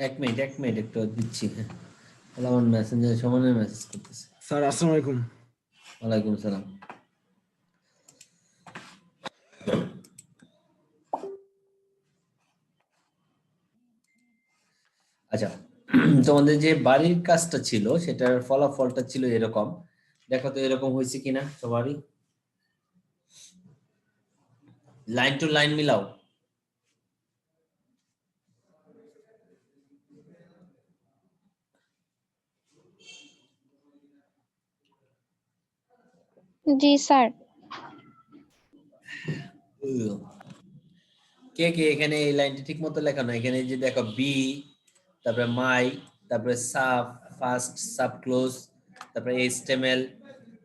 এক মিনিট একটু দিচ্ছি। হ্যাঁ, আমার মেসেঞ্জারে সমানে মেসেজ করতেছে। স্যার আসসালামু আলাইকুম। ওয়ালাইকুম সালাম। আচ্ছা, তোমাদের যে বাড়ির কাজটা ছিল সেটার ফলাফলটা ছিল এরকম। দেখো তো এরকম হয়েছে কিনা সবারই। লাইন টু লাইন মিলাও। জি স্যার। কে কে এখানে এই লাইনটা ঠিক মতো লেখা না? এখানে যে দেখো বি, তারপরে মাই, তারপরে সাব ফার্স্ট, সাব ক্লোজ, তারপরে এইচটিএমএল,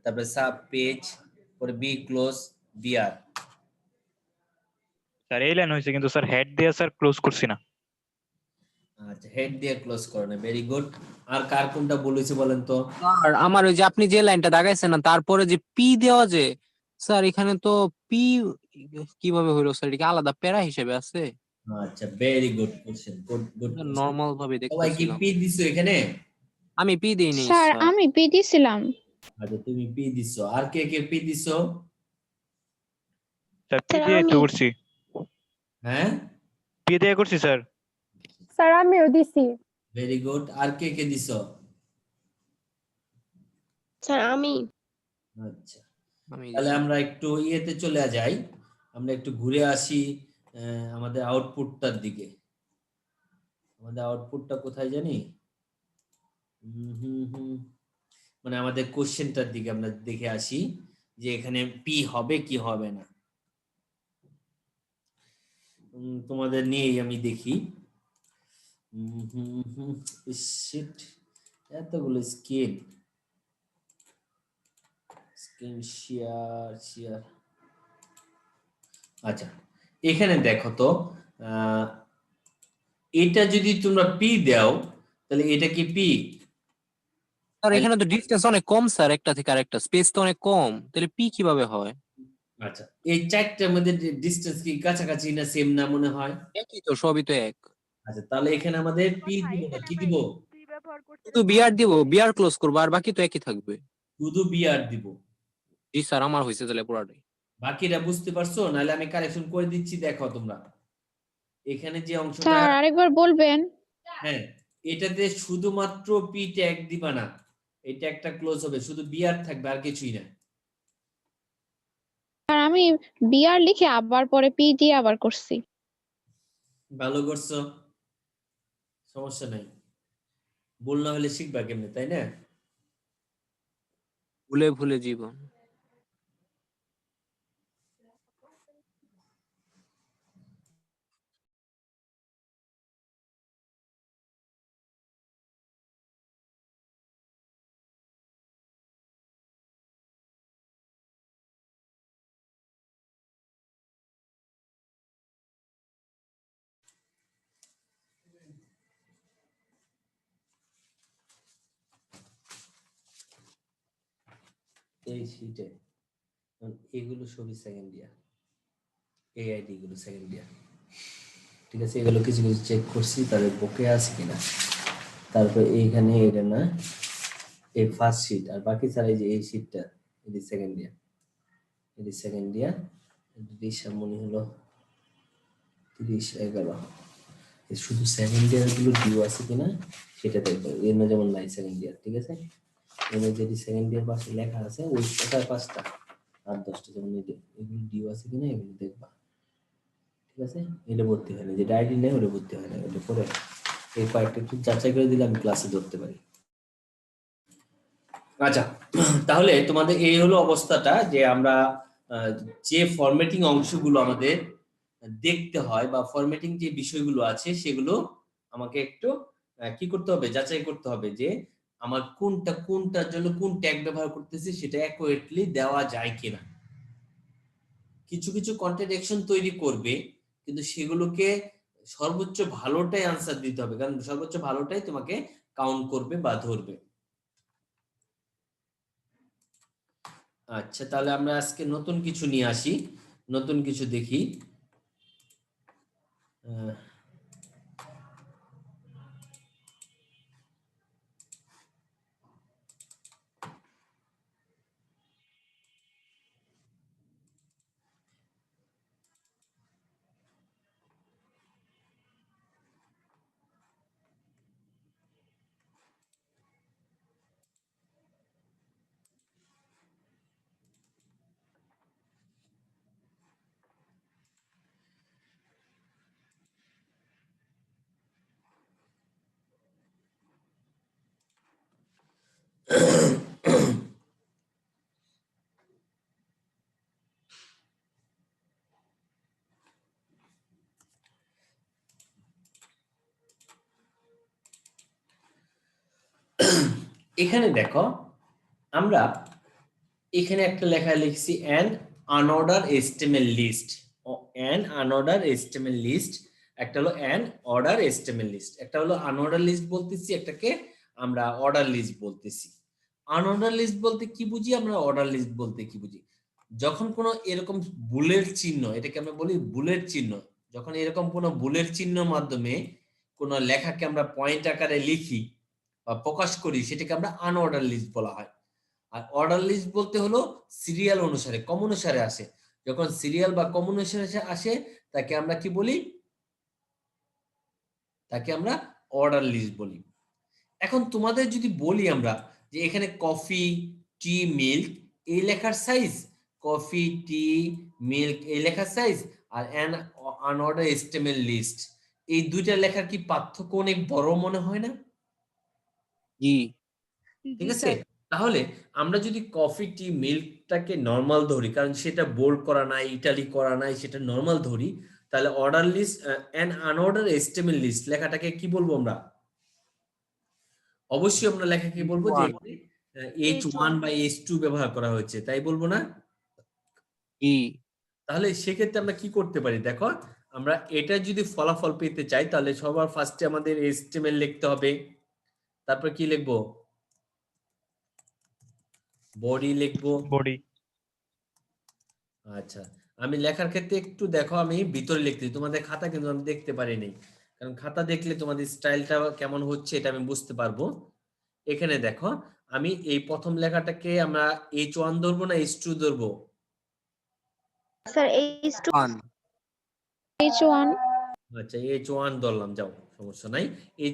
তারপরে সাব পেজ, পরে বি ক্লোজ, বিআর। স্যার এই লাইন হয়েছে, কিন্তু স্যার হেড দিয়ে স্যার ক্লোজ করছি না। আচ্ছা, হেড দিয়ে ক্লোজ করো না, ভেরি গুড। আর কার কোনটা বলেছে বলেন তো? আর আমার ওই যে আপনি যে লাইনটা দাগাইছেন না, তারপরে যে পি দেওয়া, যে স্যার এখানে তো পি কিভাবে হইলো স্যার? এটা কি আলাদা প্যারা হিসেবে আছে? আচ্ছা, very good question, good good. Normal ভাবে সবাই কি দেখতেছিলাম। পি দিছো এখানে? আমি পি দেই নাই স্যার স্যার। আমি পি দিছিলাম। আচ্ছা, তুমি পি দিছো। আর কে কে পি দিছো? স্যার পি স্যার দিয়ে আমি। তো করছি, হ্যাঁ, পি দিয়ে করছি স্যার। স্যার আমিও দিছি। Very good. আর কে কে দিছো? স্যার আমি। আচ্ছা, আমি তাহলে আমরা একটু ইয়েতে চলে যাই, আমরা একটু ঘুরে আসি আমাদের আউটপুটটার দিকে। আমাদের আউটপুটটা কোথায় জানি? মানে আমাদের কোশ্চেনটার দিকে আমরা দেখে আসি যে এখানে পি হবে কি হবে না। তোমাদের নিয়েই আমি দেখি। শিট, এতগুলো স্ক্রিন শেয়ার শেয়ার। আচ্ছা, এখানে দেখো তো, এটা যদি তোমরা পি দাও তাহলে এটা কি পি? স্যার এখানে তো ডিসটেন্স অনেক কম স্যার, একটা থেকে আরেকটা স্পেস তো অনেক কম, তাহলে পি কিভাবে হয়? আচ্ছা, এই চারটার মধ্যে ডিসটেন্স কি কাছাকাছি না সেম না মনে হয়? একই তো, সবই তো এক। আচ্ছা, তাহলে এখানে আমাদের পি দিব না, কি দিব? শুধু বিআর দিব, বিআর ক্লোজ করবো, আর বাকি তো একই থাকবে। শুধু বিআর দিব। জি স্যার, আমার হয়েছে তাহলে পুরাটাই। বাকিটা বুঝতে পারছো? নাহলে আমি কারেকশন করে দিচ্ছি, দেখো তোমরা এখানে যে অংশটা। স্যার আরেকবার বলবেন? হ্যাঁ, এটাতে শুধুমাত্র পি ট্যাগ দিবা না, এটা একটা ক্লোজ হবে, শুধু বিআর থাকবে আর কিছুই না। স্যার আমি বিআর লিখে আবার পরে পি দিয়ে আবার করছি। ভালো করছো, সমস্যা নাই। ভুল না হলে শিখবা কেমনে, তাই না? ভুলে ভুলে জীবন। এই শীটে এগুলো সবই সেকেন্ড ইয়ার, এআইডি গুলো সেকেন্ড ইয়ার। ঠিক আছে, এগুলো কিছু কিছু চেক করছি তাদের বুকে আছে কিনা। তারপর এইখানে এটা না, এই ফার্স্ট শীট, আর বাকি ছাড়া এই যে এই শীটটা, এটি সেকেন্ড ইয়ার, এটি সেকেন্ড ইয়ার। দিশা মনে হলো 30/11। শুধু সেকেন্ড ইয়ার গুলো ডিউ আছে কিনা সেটা দেখবো। এর না যেমন নাই সেকেন্ড ইয়ার, ঠিক আছে। এর যেটি সেকেন্ড ইয়ার পাশে লেখা আছে ওই কোথায় 5টা আর 10টা যেমন এগুলো ডিউ আছে কিনা এগুলো দেখবা, ঠিক আছে। এটা ভর্তি হয় না, যেটা আইডি নেই ওটা ভর্তি হয় না, ওটা পরে এই কয়েকটা একটু যাচাই করে দিলে আমি ক্লাসে ধরতে পারি। আচ্ছা, তাহলে তোমাদের এই হলো অবস্থাটা যে আমরা যে ফরম্যাটিং অংশগুলো আমাদের দেখতে হয় বা ফরম্যাটিং যে বিষয়গুলো আছে সেগুলো আমাকে একটু কি করতে হবে, যাচাই করতে হবে যে আমার কোনটার জন্য কোন ট্যাগ ব্যবহার করতেছি সেটা অ্যাকুরেটলি দেওয়া যায় কিনা। কিছু কিছু কন্ট্রাডিকশন তৈরি করবে, কিন্তু সেগুলোকে সর্বোচ্চ ভালোটাই আনসার দিতে হবে, কারণ সর্বোচ্চ ভালোটাই তোমাকে কাউন্ট করবে বা ধরবে। আচ্ছা, তাহলে আমরা আজকে নতুন কিছু নিয়ে আসি, নতুন কিছু দেখি। এখানে দেখো আমরা এখানে একটা লেখা লিখছি an unordered HTML list an unordered HTML list, একটা হলো an order HTML list, একটা হলো unordered list বলতেছি, একটাকে আমরা অর্ডার লিস্ট বলতেছি। আনঅর্ডার লিস্ট বলতে কি বুঝি, আমরা অর্ডার লিস্ট বলতে কি বুঝি, যখন কোনো এরকম বুলেট চিহ্ন, এটাকে আমরা বলি বুলেট চিহ্ন, যখন এরকম কোনো বুলেট চিহ্নের মাধ্যমে কোনো লেখাকে আমরা পয়েন্ট আকারে লিখি বা প্রকাশ করি, সেটাকে আমরা আনঅর্ডার লিস্ট বলা হয়। আর অর্ডার লিস্ট বলতে হলো সিরিয়াল অনুসারে, কম অনুসারে আসে, যখন সিরিয়াল বা কম অনুসারে আসে তাকে আমরা কি বলি, তাকে আমরা অর্ডার লিস্ট বলি। এখন তোমাদের যদি বলি আমরা যে এখানে কফি, টি, মিল্ক এই লেখার সাইজ, কফি, টি, মিল্ক এই লেখার সাইজ আর অ্যান আনঅর্ডার HTML লিস্ট, এই দুইটা লেখার কি পার্থক্য অনেক বড় মনে হয় না? জি ঠিক আছে, তাহলে আমরা যদি কফি, টি, মিল্কটাকে নরমাল ধরি, কারণ সেটা বোল্ড করা নাই, ইটালি করা নাই, সেটা নরমাল ধরি, তাহলে order list an unorder HTML list লেখাটাকে কি বলবো আমরা? অবশ্যই আমরা লেখা কি বলবো যে H1 বা H2 ব্যবহার করা হয়েছে, তাই বলবো না? জি তাহলে সেক্ষেত্রে আমরা কি করতে পারি দেখো, আমরা এটা যদি ফলাফল পেতে চাই তাহলে সবার ফার্স্টে আমাদের HTML লিখতে হবে, তারপর কি লিখবো, বডি লিখবো। বডি। আচ্ছা, আমি লেখার ক্ষেত্রে একটু দেখো, আমি ভিতরে লিখতেছি, তোমাদের খাতা কিন্তু আমি দেখতে পারিনি, কারণ খাতা দেখলে তোমাদের স্টাইলটা কেমন হচ্ছে এটা আমি বুঝতে পারবো। এখানে দেখো আমি এই প্রথম লেখাটাকে আমরা H1 ধরবো না H2 ধরবো? স্যার H2 ওয়ান H1 আচ্ছা H1 ধরলাম, যাও সমস্যা নাই,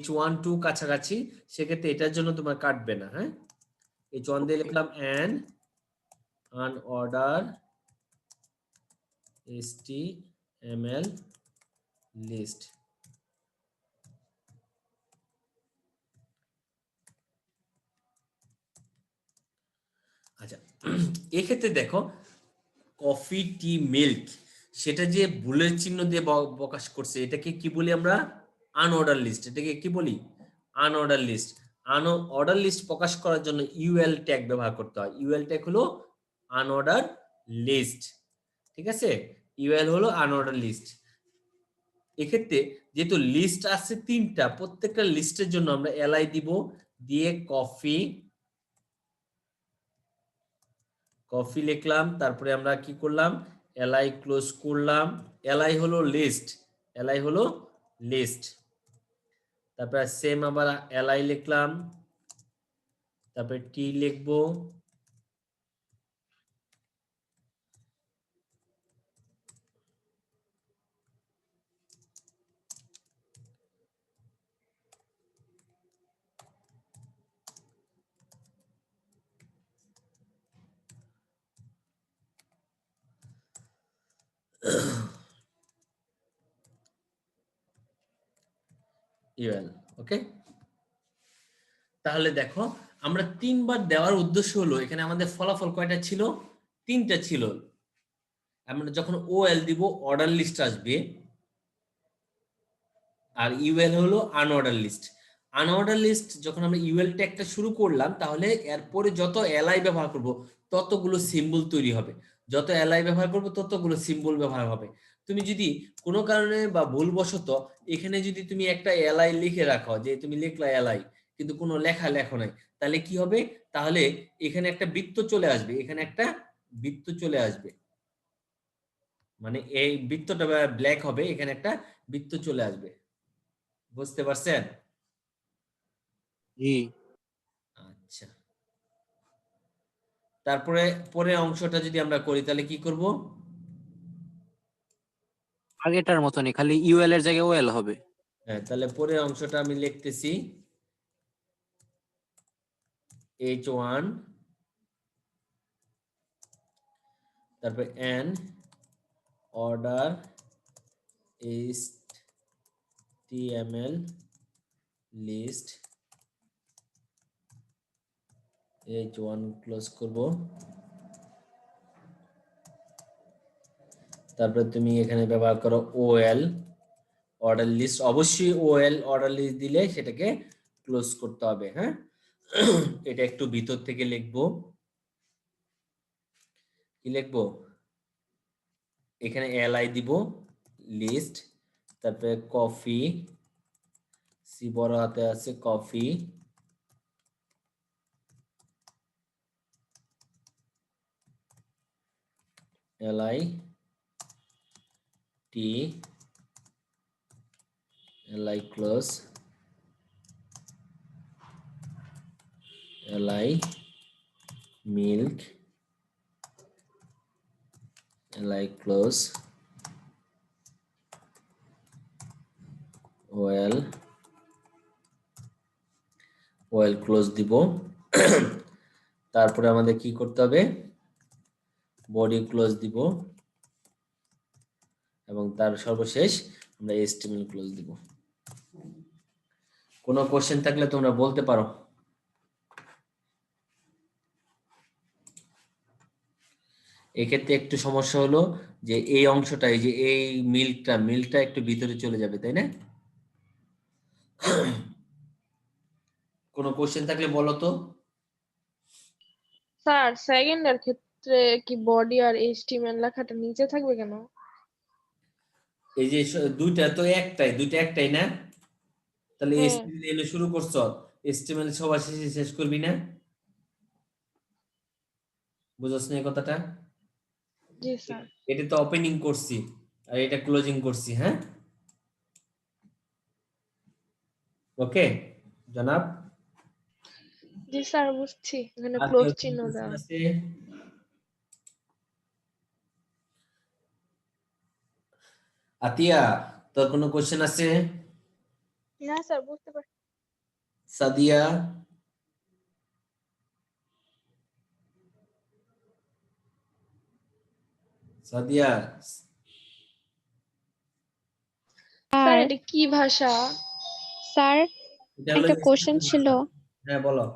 H1 2 কাছাকাছি, সেক্ষেত্রে এটার জন্য তোমার কাটবে না। হ্যাঁ, H1 দিয়ে লিখলাম an unordered HTML list। আচ্ছা এক্ষেত্রে দেখো কফি, টি, মিল্ক সেটা যে বুলেট চিহ্ন দিয়ে প্রকাশ করছে, এটাকে কি বলি আমরা? Unorder list. এটাকে কি বলি? Unorder list. আনঅর্ডার লিস্ট প্রকাশ করার জন্য ইউএল ট্যাগ ব্যবহার করতে হয়। ইউএল ট্যাগ হলো আনঅর্ডার লিস্ট, ঠিক আছে? ইউএল হলো আনঅর্ডার লিস্ট। এক্ষেত্রে যেহেতু লিস্ট আছে তিনটা, প্রত্যেকটা লিস্টের জন্য আমরা এলআই দিব, দিয়ে কফি কফি লিখলাম, তারপরে আমরা কি করলাম, এলআই ক্লোজ করলাম। এলআই হলো লিস্ট, এলআই হলো লিস্ট, তারপরে সেম আবার এলআই লিখলাম, তারপরে টি লিখবো, ইউএল। ওকে, তাহলে দেখো আমরা তিনবার দেওয়ার উদ্দেশ্য হলো, এখানে আমাদের ফলাফল কয়টা ছিল? তিনটা ছিল। আমরা যখন ওএল দিব অর্ডার লিস্ট আসবে, আর ইউএল হলো আনঅর্ডার লিস্ট। আনঅর্ডার লিস্ট যখন আমরা ইউএল ট্যাগটা শুরু করলাম, তাহলে এরপরে যত এলআই ব্যবহার করব ততগুলো সিম্বল তৈরি হবে, যত এলআই ব্যবহার করব ততগুলো সিম্বল ব্যবহার হবে। তুমি যদি কোনো কারণে বা ভুলবশত এখানে যদি তুমি একটা এলআই লিখে রাখো, যে তুমি লিখলা এলআই কিন্তু কোনো লেখো নাই, তাহলে কি হবে? তাহলে এখানে একটা বৃত্ত চলে আসবে, এখানে একটা বৃত্ত চলে আসবে, মানে এই বৃত্তটা ব্ল্যাক হবে, এখানে একটা বৃত্ত চলে আসবে। বুঝতে পারছেন? জি আচ্ছা, তারপরে পরের অংশটা যদি আমরা করি তাহলে কি করব? আগেটার মতনই, খালি ইউএল এর জায়গায় ওএল হবে। হ্যাঁ, তাহলে পরের অংশটা আমি লিখতেছি H1, তারপরে n order HTML list, H1 close করব, তারপরে তুমি এখানে ব্যবহার করো OL অর্ডার লিস্ট, অবশ্যই OL অর্ডার লিস্ট দিলে সেটাকে ক্লোজ করতে হবে। হ্যাঁ, এটা একটু ভিতর থেকে লিখবো। কি লিখবো? এখানে li দিব, লিস্ট, তারপরে কফি, সি বড় হাতে আছে coffee, li t, li close, li milk, li close, well close দিব। তারপরে আমাদের কি করতে হবে? বডি ক্লোজ দিব এবং তার সর্বশেষ আমরা HTML ক্লোজ দিব। কোনো কোশ্চেন থাকলে তোমরা বলতে পারো। এক্ষেত্রে একটু সমস্যা হলো যে এই অংশটা, এই যে এই মিল্কটা একটু ভিতরে চলে যাবে, তাই না? কোনো কোশ্চেন থাকলে বলো তো। স্যার সেকেন্ডের ক্ষেত্রে কি বডি আর এইচটিএমএল লেখাটা নিচে থাকবে কেন? এই যে দুইটা একটাই না? তাহলে হ্যাঁ। HTML শুরু করছো, HTML সবার শেষে শেষ করবি না? বুঝছ না এই কথাটা? জি স্যার। এটা তো ওপেনিং করছি আর এটা ক্লোজিং করছি, হ্যাঁ? ওকে জনাব? জি স্যার বুঝছি, এখানে আর ক্লোজ কেউ চিহ্ন কোনো দেওয়া। question আছে? আতিয়া, তোর কোনো কোশ্চেন আছে? না স্যার বুঝতে পারছি। সাদিয়া? সাদিয়া স্যার আর এটা কি ভাষা? স্যার এটা হলো একটা কোশ্চেন HTML ছিল। ভাষা। হ্যাঁ বলো।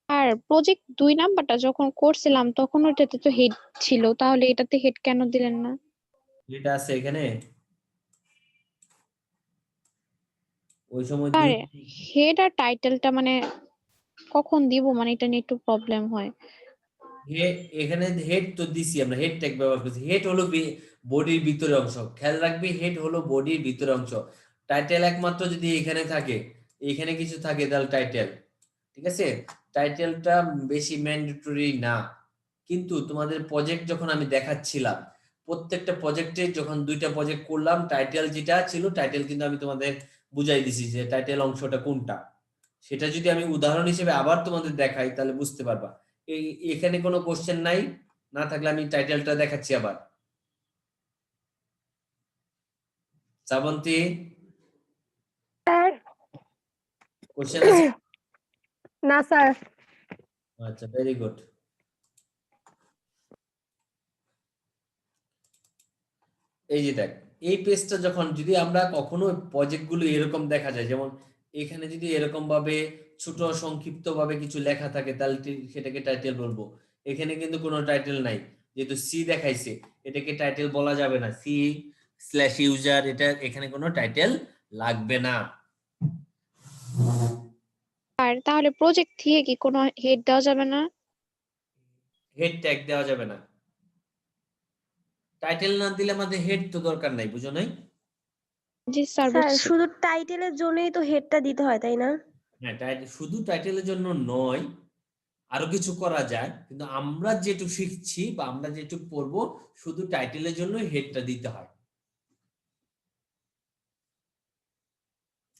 আর প্রজেক্ট 2 নাম্বারটা যখন করছিলাম তখন ওটাতে তো হেড ছিল, তাহলে এটাতে হেড কেন দিলেন না? এটা আছে এখানে ওই সময় আর দুই হেড আর টাইটেলটা মানে কখন দিব, মানে এটা নিয়ে একটু প্রবলেম হয়। এখানে হেড তো দিছি, আমরা হেড ট্যাগ ব্যবহার করছি। হেড হলো বডির ভিতরের অংশ, খেয়াল রাখবি হেড হলো বডির ভিতরের অংশ। টাইটেল একমাত্র যদি এখানে থাকে, এখানে কিছু থাকে তাহলে টাইটেল, ঠিক আছে? টাইটেলটা বেশি ম্যান্ডেটরি না, কিন্তু তোমাদের প্রজেক্ট যখন আমি দেখাচ্ছিলাম, প্রত্যেকটা প্রজেক্টে যখন দুইটা প্রজেক্ট করলাম, টাইটেল যেটা ছিল টাইটেল কিন্তু আমি তোমাদের বুঝাই দিছি যে টাইটেল অংশটা কোনটা। সেটা যদি আমি উদাহরণ হিসেবে আবার তোমাদের দেখাই তাহলে বুঝতে পারবা। এখানে কোনো কোশ্চেন নাই, না থাকলে আমি টাইটেলটা দেখাচ্ছি আবার। শ্রাবন্তী, স্যার কোশ্চেন আছে? না স্যার। আচ্ছা, ভেরি গুড। এই যে দেখ, এই পেজটা যখন যদি আমরা কখনো প্রজেক্ট গুলো এরকম দেখা যায়, যেমন এখানে যদি এরকম ভাবে ছোট সংক্ষিপ্ত ভাবে কিছু লেখা থাকে তাহলে সেটাকে টাইটেল বলবো। এখানে কিন্তু কোনো টাইটেল নাই, যেহেতু সি দেখাইছে, এটাকে টাইটেল বলা যাবে না। C/user, এটা এখানে কোনো টাইটেল লাগবে না। আর তাহলে প্রজেক্ট থেকে কি কোনো হেড দেওয়া যাবে না? হেড ট্যাগ দেওয়া যাবে না। টাইটেল না দিলে আমাদের হেড তো দরকার নাই, বুঝো নাই? জি স্যার স্যার বুঝছি। শুধু টাইটেলের জন্যই তো হেডটা দিতে হয় তাই না? হ্যাঁ, শুধু টাইটেলের জন্য নয়, আরো কিছু করা যায়, কিন্তু আমরা যেটুকু শিখছি বা আমরা যেটুকু পড়বো, শুধু টাইটেলের জন্য হেডটা দিতে হয়,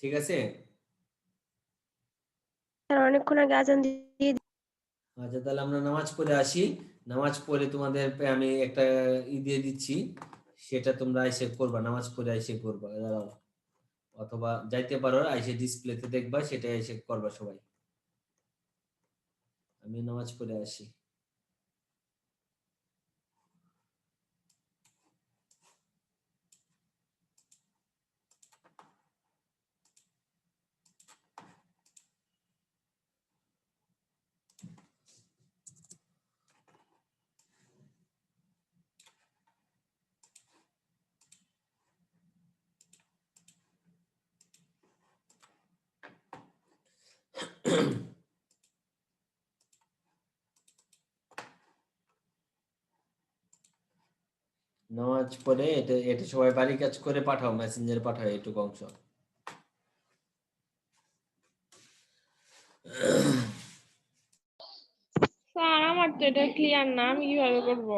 ঠিক আছে? স্যার অনেকক্ষণ আগে আজান দিয়ে আচ্ছা, তাহলে আমরা নামাজ পড়ে আসি। নামাজ পড়ে তোমাদের আমি একটা দিয়ে দিচ্ছি, সেটা তোমরা এসে করবা, নামাজ পড়ে এসে করবা, দাঁড়াও। অথবা যাইতে পারো, এসে ডিসপ্লেতে দেখবা, সেটা এসে করবা সবাই। আমি নামাজ পড়ে আসি। নামাজ পড়ে এটা এটা সবাই বাড়ি কাজ করে পাঠাও, মেসেঞ্জারে পাঠাও এটুকু অংশ। স্যার আমার তো এটা ক্লিয়ার না, আমি কিভাবে করবো?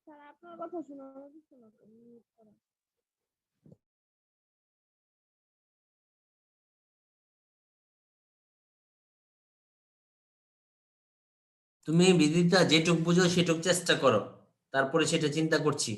স্যার আপনার কথা শোনা যাচ্ছে না তো, mute করা। তুমি বিদিতা যেটুক বুঝো সেটুক চেষ্টা করো, তারপরে সেটা চিন্তা করছি।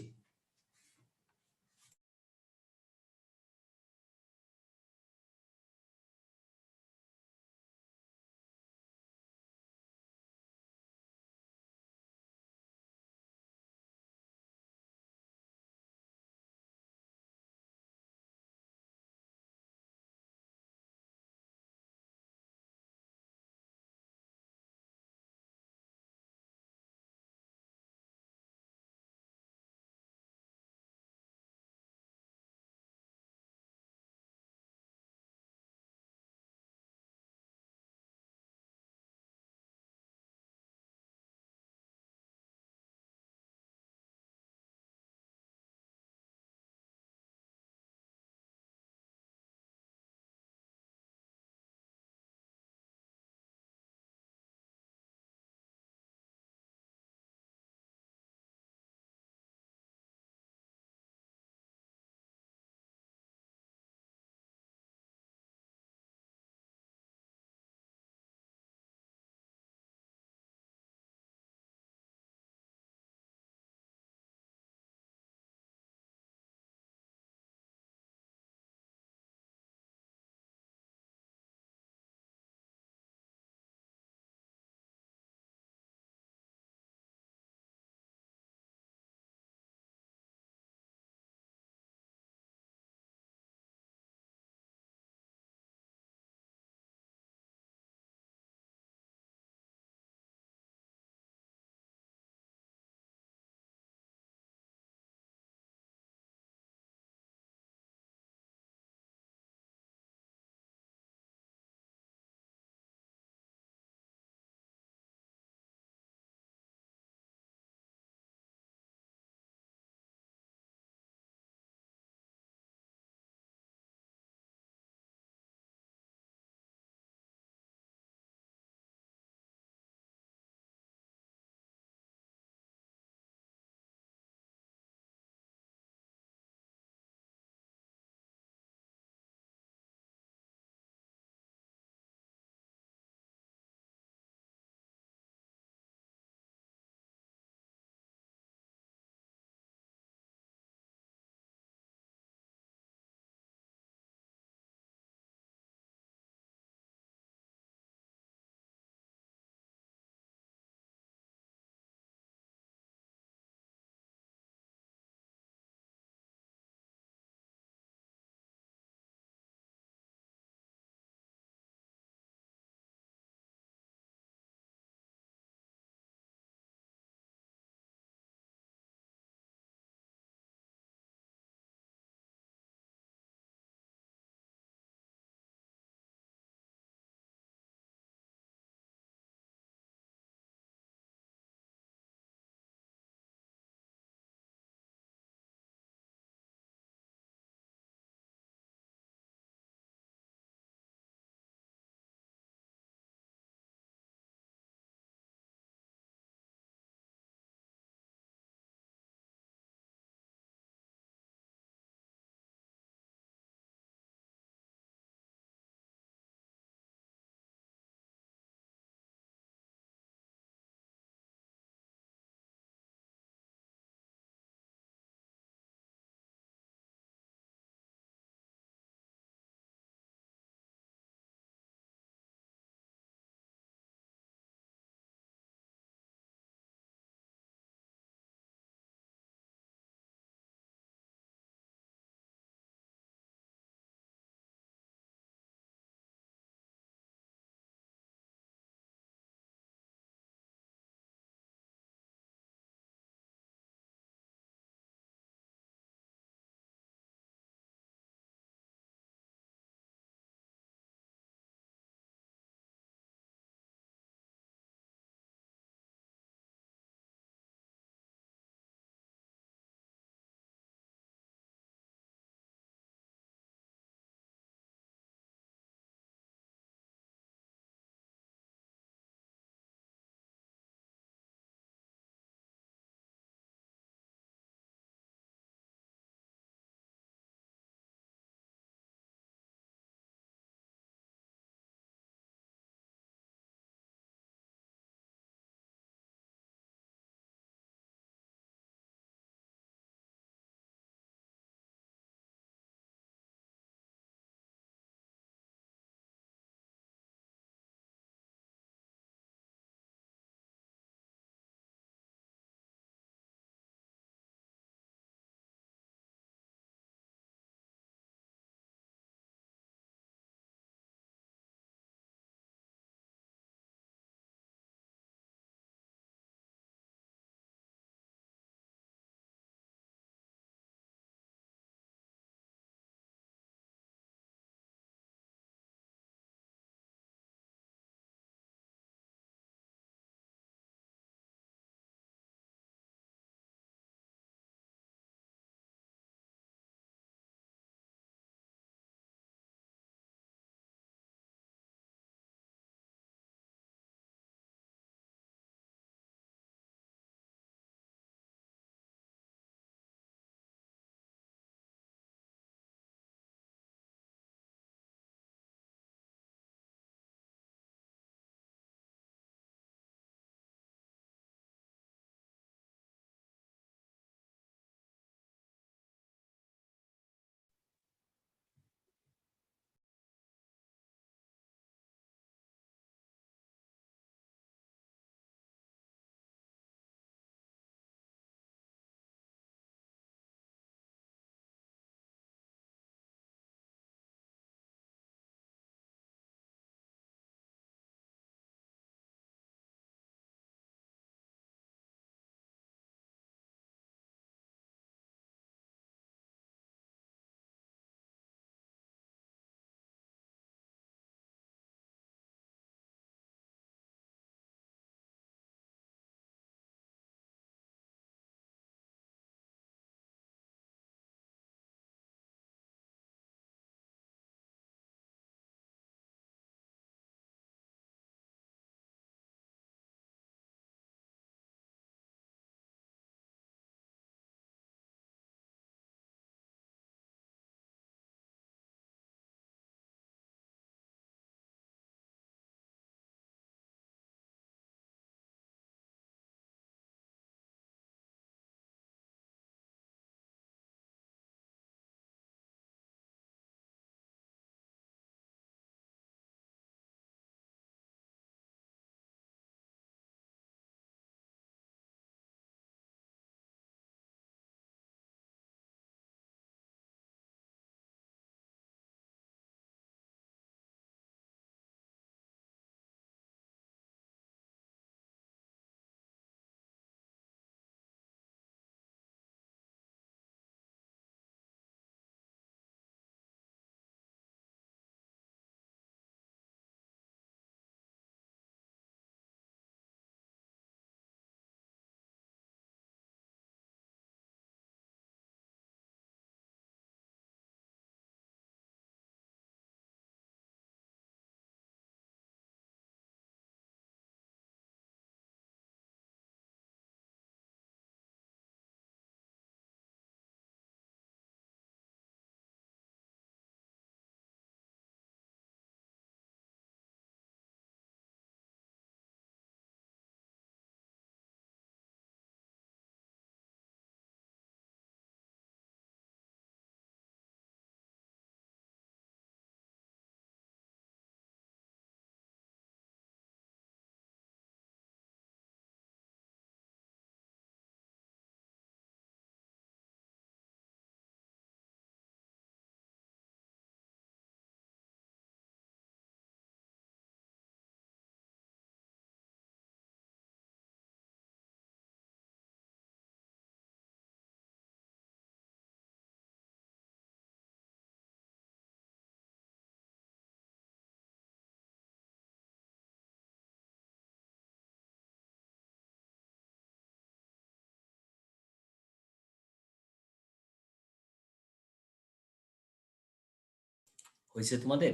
হয়েছে তোমাদের?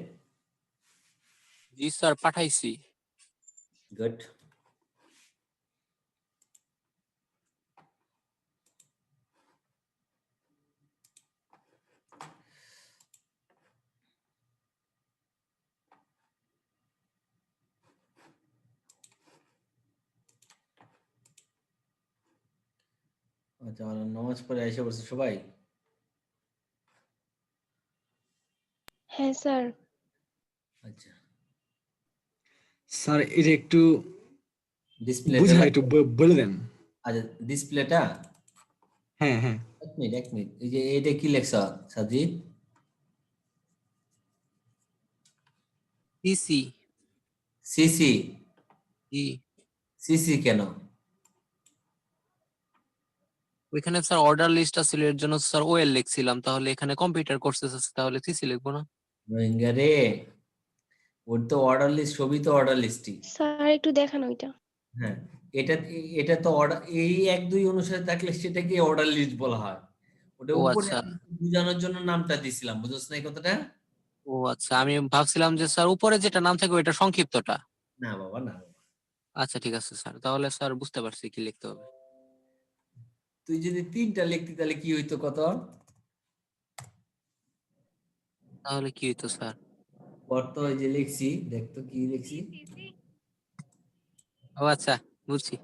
জি স্যার পাঠাইছি। গুড। আচ্ছা, নামাজ পড়ে এসে বসে সবাই? হ্যাঁ স্যার। আচ্ছা, স্যার এটা একটু ডিসপ্লেটা বুঝা একটু বলে দেন। আচ্ছা, ডিসপ্লেটা হ্যাঁ হ্যাঁ, 1 মিনিট। এই যে এটা কি লেখা সাজিদ? সিসি। সিসি। জি, সিসি কেন? ওইখানে স্যার অর্ডার লিস্ট ছিল, এর জন্য স্যার ওএল লিখছিলাম, তাহলে এখানে কম্পিউটার কোর্সেস আছে, তাহলে সিসি লিখবো না? রোহিঙ্গা রে, ওর তো অর্ডার লিস্ট, সবই তো অর্ডার লিস্টই। স্যার একটু দেখান ওইটা। হ্যাঁ, এটা এটা তো অর্ডার, এই 1 2 অনুসারে থাকলে সেটাকে অর্ডার লিস্ট বলা হয়। ওটা ও উপরে আচ্ছা, আমি বোঝানোর জন্য নামটা দিছিলাম, বুঝছ না এই কথাটা? ও আচ্ছা, আমি ভাবছিলাম যে স্যার উপরে যেটা নাম থাকে ওইটা সংক্ষিপ্তটা। না বাবা, না বাবা। আচ্ছা ঠিক আছে স্যার, তাহলে স্যার বুঝতে পারছি কি লিখতে হবে। তুই যদি 3টা লিখতি তাহলে কি হইতো কত? তাহলে কি হইতো স্যার? কত ওই যে লিখছি, দেখতো কি লিখছি। ও আচ্ছা, বুঝছি।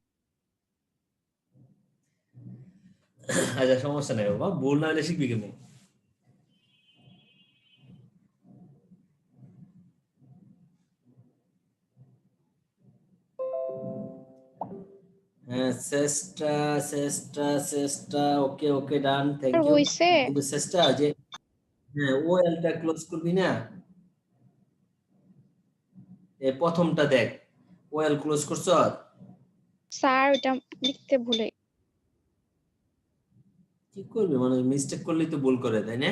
আচ্ছা, সমস্যা নাই বাবা, ভুল না হলে শিখবি কেমন? হ্যাঁ, চেষ্টা। ওকে ওকে, ডান, থ্যাংক আর ইউ। হইছে? কিন্তু চেষ্টা যে, হ্যাঁ, ও এলটা ক্লোজ করবি না, এই প্রথমটা দেখ, ও এল ক্লোজ করছ। স্যার ওটা লিখতে ভুলে। কি করবি, মানে মিস্টেক করলেই তো ভুল করে, তাই না?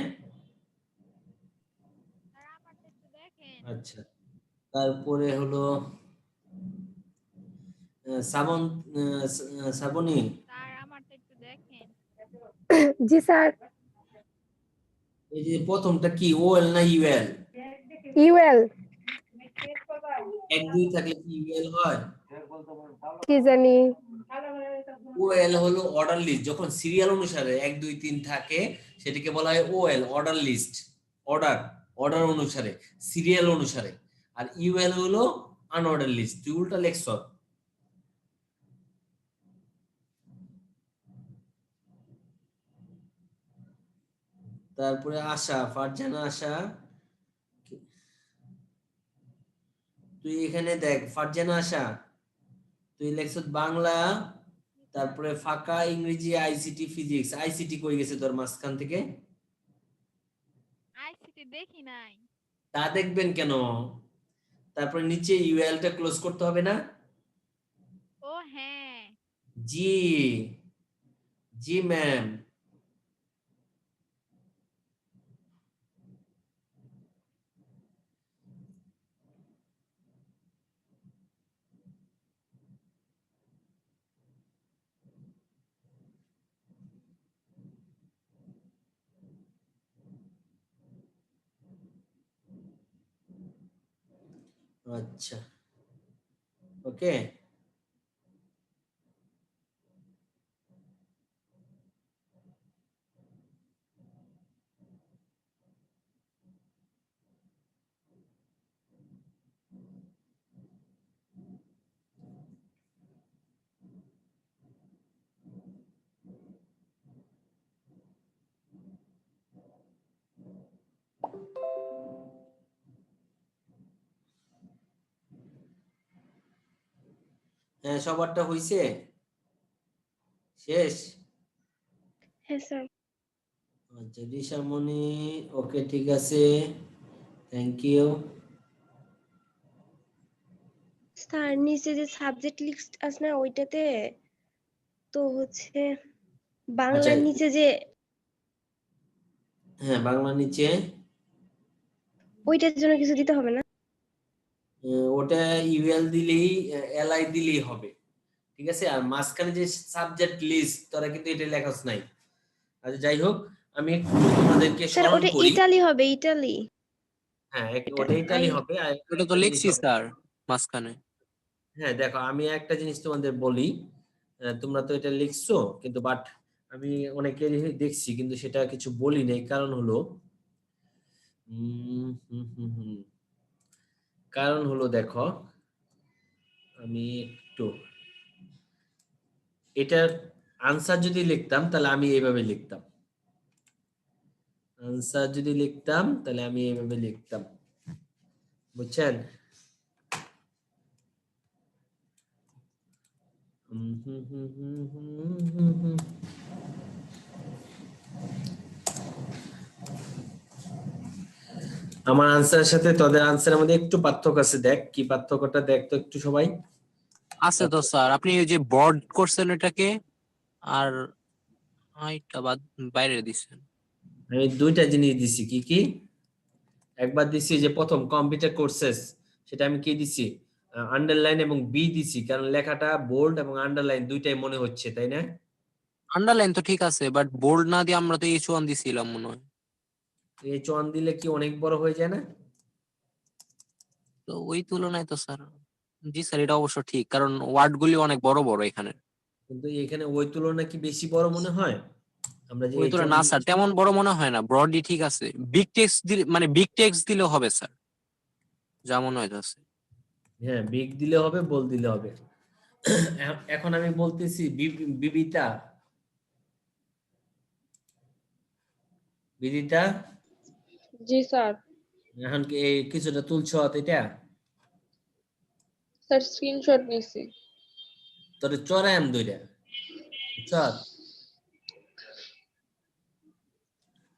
আচ্ছা, তারপরে হলো শ্রাবণ, শ্রাবণী, জি স্যার। এই যে প্রথমটা কি, ও এল না ইউএল? ইউএল। 1 2 থাকলে কি ইউএল হয়? কি জানি। ওএল হলো অর্ডার লিস্ট, যখন সিরিয়াল অনুসারে 1 2 3 থাকে সেটাকে বলা হয় OL, order list. Order, order অনুসারে, সিরিয়াল অনুসারে। আর ইউএল হলো আনঅর্ডার লিস্ট। তুই উল্টা লেখছ। তারপরে আশা, ফারজানা আশা, তুই এখানে দেখ, ফারজানা আশা, তুই লেখছ বাংলা, তারপরে ফাঁকা ইংরেজি, আইসিটি, ফিজিক্স। আইসিটি কই গেছে তোর মাঝখান থেকে? আইসিটি দেখি নাই। তা দেখবেন কেন? তারপরে নিচে ইউএল টা ক্লোজ করতে হবে না? ও হ্যাঁ। জি, জি ম্যাম। আচ্ছা, ওকে। হ্যাঁ, সবারটা হইছে, শেষ। হ্যাঁ স্যার। আচ্ছা, রিশামণি, ওকে, ঠিক আছে, থ্যাংক ইউ। স্যার নিচে যে সাবজেক্ট লিস্ট আছে না ওইটাতে তো হচ্ছে আচ্ছা, বাংলার নিচে যে হ্যাঁ, বাংলা নিচে ওইটার জন্য কিছু দিতে হবে না? ওটা ইউএল দিলেই, এলআই দিলেই হবে, ঠিক আছে। আর মাঝখানে যে সাবজেক্ট লিস্ট, তোরা কিন্তু এটা লেখাস নাই। আচ্ছা, যাই হোক, আমি একটু তোমাদেরকে স্যার স্মরণ ওটা করি। ইটালি হবে, ইটালি। হ্যাঁ এটা ওটাই টালি আই হবে আর ওটা তো একটা জিনিস লিখছি হবে। স্যার মাঝখানে। হ্যাঁ দেখো আমি একটা জিনিস তোমাদের বলি, তোমরা তো এটা লিখছো কিন্তু বাট আমি অনেকেরই দেখছি কিন্তু সেটা কিছু বলি নাই, কারণ হলো উম, হুম, হুম, হুম। কারণ হলো দেখো আমি একটু এটার আনসার যদি লিখতাম তাহলে আমি এইভাবে লিখতাম, আনসার যদি লিখতাম তাহলে আমি এইভাবে লিখতাম, বুঝছেন? হুম, হুম, হুম, হুম, হুম, হুম, হুম। আমার আনসারের সাথে তোদের আনসারের মধ্যে একটু পার্থক্য আছে, দেখ কি পার্থক্যটা, দেখ তো একটু সবাই। আছে তো স্যার, আপনি ওই যে বর্ড করছেন এটাকে আর এটা বাদ বাইরে দিছেন। আমি দুইটা জিনিস দিছি, কি কি? একবার দিছি যে প্রথম কম্পিউটার কোর্সেস, সেটা আমি কি দিছি, আন্ডারলাইন এবং বি দিছি, কারণ লেখাটা বোল্ড এবং আন্ডারলাইন দুইটাই মনে হচ্ছে, তাই না? আন্ডারলাইন তো ঠিক আছে, বাট বোল্ড না দিয়ে আমরা তো H1 দিছিলাম মনে হয়। এই চন দিলে কি অনেক বড় হয়ে যায় না? তো ওই তুলনায় তো স্যার, জি স্যার এটা অবশ্য ঠিক, কারণ ওয়ার্ড গুলি অনেক বড় বড় এখানে। কিন্তু এখানে ওই তুলনায় কি বেশি বড় মনে হয়? আমরা যে ওই এই চন তুলনায় না স্যার, তেমন বড় মনে হয় না, ব্রডই ঠিক আছে। বিগ টেক্সট দিলে মানে বিগ টেক্সট দিলেও হবে স্যার, যা মনে হইতাছে। হ্যাঁ বিগ দিলে হবে, বল দিলে হবে। এখন আমি বলতেছি বিবিতা, বিদিতা, জি স্যার। এখন কি এই কিছুটা তুলছ এটা? স্যার স্ক্রিনশট নিছি। তোর চড়ায়াম দইরা বুঝছ,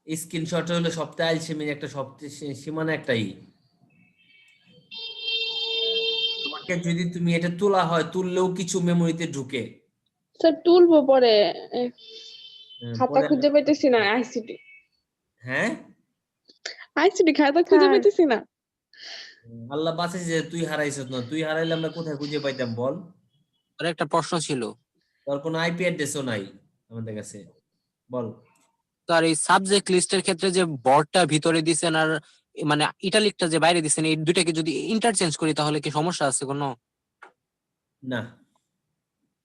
স্ক্রিনশট হলো সপ্তাহে আইসিমের একটা সপ্তাহে সীমানা একটাই। তোমাকে যদি তুমি এটা তোলা হয়, তুললেও কিছু মেমোরিতে ঢুকে। স্যার তুলবো পরে। এ, খাতা পরে খুঁজে পাইতেছি না আইসিটি। হ্যাঁ আইসিটি খাতা খুঁজে স্যার পাইতেছি না। আল্লাহ বাঁচাইছে যে তুই হারাইছিস না, তুই হারাইলে আমরা কোথায় খুঁজে পাইতাম বল? আর একটা প্রশ্ন ছিল, তোর কোনো আইপি অ্যাড্রেসও নাই আমাদের কাছে, বল। তার এই সাবজেক্ট লিস্টের ক্ষেত্রে যে বর্ডটা ভিতরে দিছেন আর মানে ইটালিকটা যে বাইরে দিছেন, এই দুইটাকে যদি ইন্টারচেঞ্জ করি তাহলে কি সমস্যা আছে কোনো? না,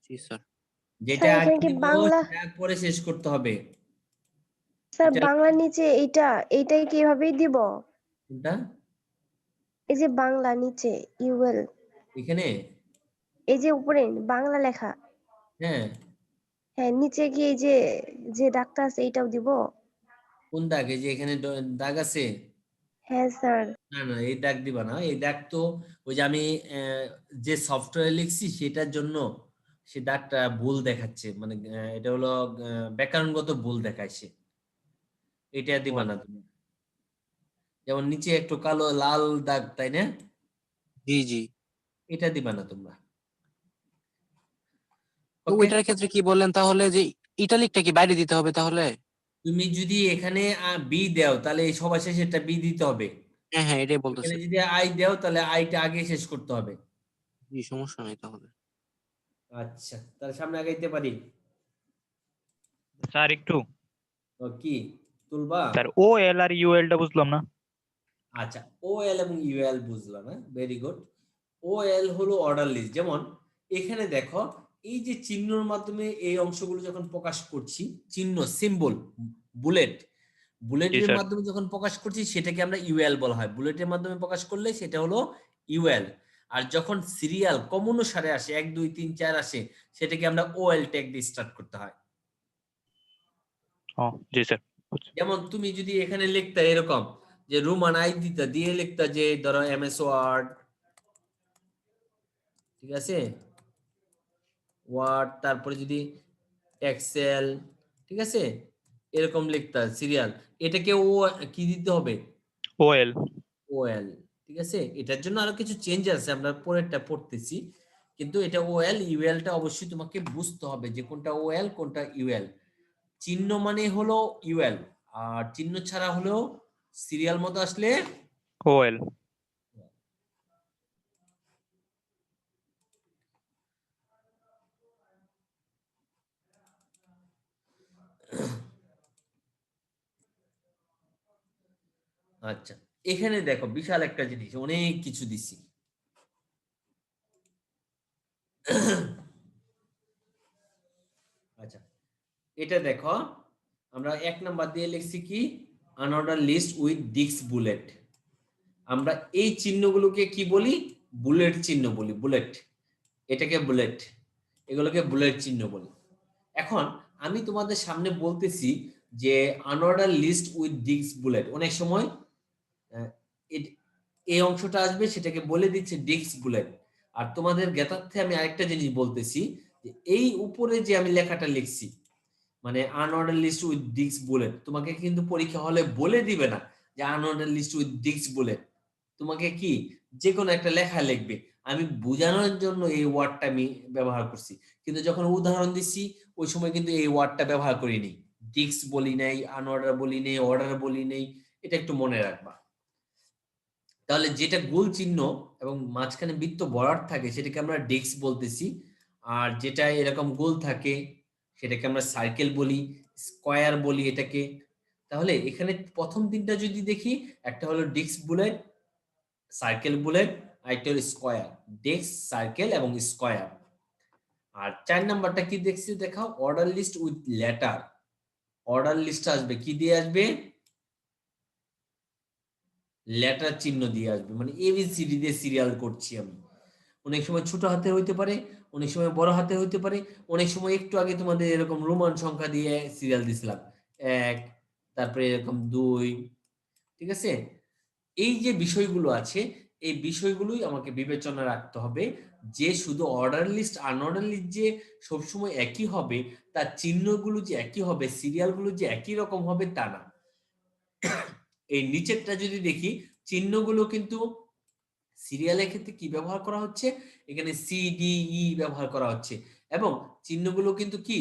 জি স্যার। যেটা স্যার আগে এখানে কি দিব বাংলা, সেটা পরে শেষ করতে হবে। স্যার এটা বাংলার নিচে এইটাই কি এভাবেই দিব? কোনটা? এই যে বাংলা নিচে ইউএল, এখানে? এই যে উপরে বাংলা লেখা, হ্যাঁ। হ্যাঁ নিচে কি এই যে যে দাগটা আছে এইটাও দিব? কোন দাগ? এই যে এখানে দাগ আছে? হ্যাঁ স্যার। না না এই দাগ দিবা না, এই দাগ তো ওই যে আমি যে সফটওয়্যার লিখছি সেটার জন্য সে দাগটা ভুল দেখাচ্ছে, মানে এটা হলো ব্যাকরণগত ভুল দেখাইছে, এটা ও দিবা না আচ্ছা। তুমি। যেমন নিচে একটু কালো লাল দাগ, তাই না? জি জি। এটা দিবা না তোমরা। তো ওকে, ওইটার ক্ষেত্রে কি বললেন তাহলে, যে ইটালিকটা কি বাইরে দিতে হবে তাহলে? তুমি যদি এখানে বি দাও তাহলে এই সবার শেষে এটা বি দিতে হবে। হ্যাঁ হ্যাঁ, এটাই এখানে বলতেছে। যদি আই দাও তাহলে আইটা আগে শেষ করতে হবে। জি সমস্যা নাই তাহলে। আচ্ছা তাহলে সামনে আগাইতে পারি। স্যার একটু, ও কি তুলবা? Sir O L are U L টা বুঝলাম না। আচ্ছা ও এল এবং ইউএল বুঝলাম, হ্যাঁ ভেরি গুড। ও এল হলো অর্ডার লিস্ট, যেমন এখানে দেখো এই যে চিহ্নর মাধ্যমে এই অংশগুলো যখন প্রকাশ করছি, চিহ্ন সিম্বল বুলেট, জি বুলেটের স্যার। মাধ্যমে যখন প্রকাশ করছি সেটাকে আমরা ইউএল বলা হয়, বুলেটের মাধ্যমে প্রকাশ করলে সেটা হলো ইউএল। আর যখন সিরিয়াল কম অনুসারে আসে 1 2 3 4 আসে সেটাকে আমরা ওএল ট্যাগ দিয়ে স্টার্ট করতে হয়। ও জি স্যার। যেমন তুমি যদি এখানে লিখতা এরকম যে রুমান আই দিতা দিয়ে লিখতা যে ধরো এমএস ওয়ার্ড, ঠিক আছে, ওয়ার্ড, তারপরে যদি এক্সেল, ঠিক আছে, এরকম লিখতা সিরিয়াল, এটাকে ও কি দিতে হবে? ও এল। ওএল, ঠিক আছে। এটার জন্য আরো কিছু চেঞ্জ আছে, আমরা পরেরটা পড়তেছি, কিন্তু এটা ওএল ইউএলটা অবশ্যই তোমাকে বুঝতে হবে যে কোনটা ওএল কোনটা ইউএল। চিহ্ন মানে হলো ইউএল, আর চিহ্ন ছাড়া হলো সিরিয়াল মতো আসলে ও এল। আচ্ছা এখানে দেখো বিশাল একটা জিনিস, অনেক কিছু দিছি। আচ্ছা, এটা দেখো আমরা 1 নাম্বার দিয়ে লিখছি কি আনঅর্ডার লিস্ট উইথ ডিক্স বুলেট। আমরা এই চিহ্নগুলোকে কি বলি? বুলেট চিহ্ন বলি, বুলেট। এটাকে বুলেট, এগুলোকে বুলেট চিহ্ন বলি। এখন আমি তোমাদের সামনে বলতেছি যে আনঅর্ডার লিস্ট উইথ ডিক্স বুলেট, অনেক সময় এই অংশটা আসবে সেটাকে বলে দিচ্ছে ডিক্স বুলেট। আর তোমাদের জ্ঞাতার্থে আমি আরেকটা জিনিস বলতেছি যে এই উপরে যে আমি লেখাটা লিখছি মানে আনঅর্ডার লিস্ট উইথ ডিক্স বুলেট, তোমাকে কিন্তু পরীক্ষা হলে বলে দিবে না যে আনঅর্ডার লিস্ট উইথ ডিক্স বুলেট। তোমাকে কি যে কোনো একটা লেখা লিখবে। আমি বোঝানোর জন্য এই ওয়ার্ডটা আমি ব্যবহার করছি, কিন্তু যখন উদাহরণ দিচ্ছি ওই সময় কিন্তু এই ওয়ার্ডটা ব্যবহার করিনি। ডিক্স বলি নাই, আনঅর্ডার বলি নেই, অর্ডার বলি নেই, এটা একটু মনে রাখবা। তাহলে যেটা গোল চিহ্ন এবং মাঝখানে বৃত্ত বরাবর থাকে সেটাকে আমরা ডিক্স বলতেছি, আর যেটা এরকম গোল থাকে সেটাকে আমরা সার্কেল বলি, স্কয়ার বলি এটাকে। তাহলে এখানে প্রথম তিনটা যদি দেখি, একটা হলো ডিক্স বুলেট, সার্কেল বুলেট, আর একটা হলো স্কয়ার। ডিক্স, সার্কেল এবং স্কয়ার। আর 4 নাম্বারটা কি দেখছি দেখাও, order list with letter. Order list আসবে কি দিয়ে আসবে? লেটার চিহ্ন দিয়ে আসবে, মানে এবিসিডি দিয়ে সিরিয়াল করছি আমি। অনেক সময় ছোট হাতে হইতে পারে, অনেক সময় বড় হাতে হইতে পারে, অনেক সময় একটু আগে তোমাদের এরকম রোমান সংখ্যা দিয়ে সিরিয়াল দিছিলাম 1, তারপরে এরকম 2, ঠিক আছে? এই যে বিষয়গুলো আছে এই বিষয়গুলোই আমাকে বিবেচনা রাখতে হবে, যে শুধু অর্ডার লিস্ট আনঅর্ডার লিস্ট যে সবসময় একই হবে, তার চিহ্নগুলো যে একই হবে, সিরিয়ালগুলো যে একই রকম হবে তা না। এই নিচেরটা যদি দেখি, চিহ্নগুলো কিন্তু সিরিয়ালের ক্ষেত্রে কি ব্যবহার করা হচ্ছে, এখানে সি ডি ই ব্যবহার করা হচ্ছে, এবং চিহ্নগুলো কিন্তু কি,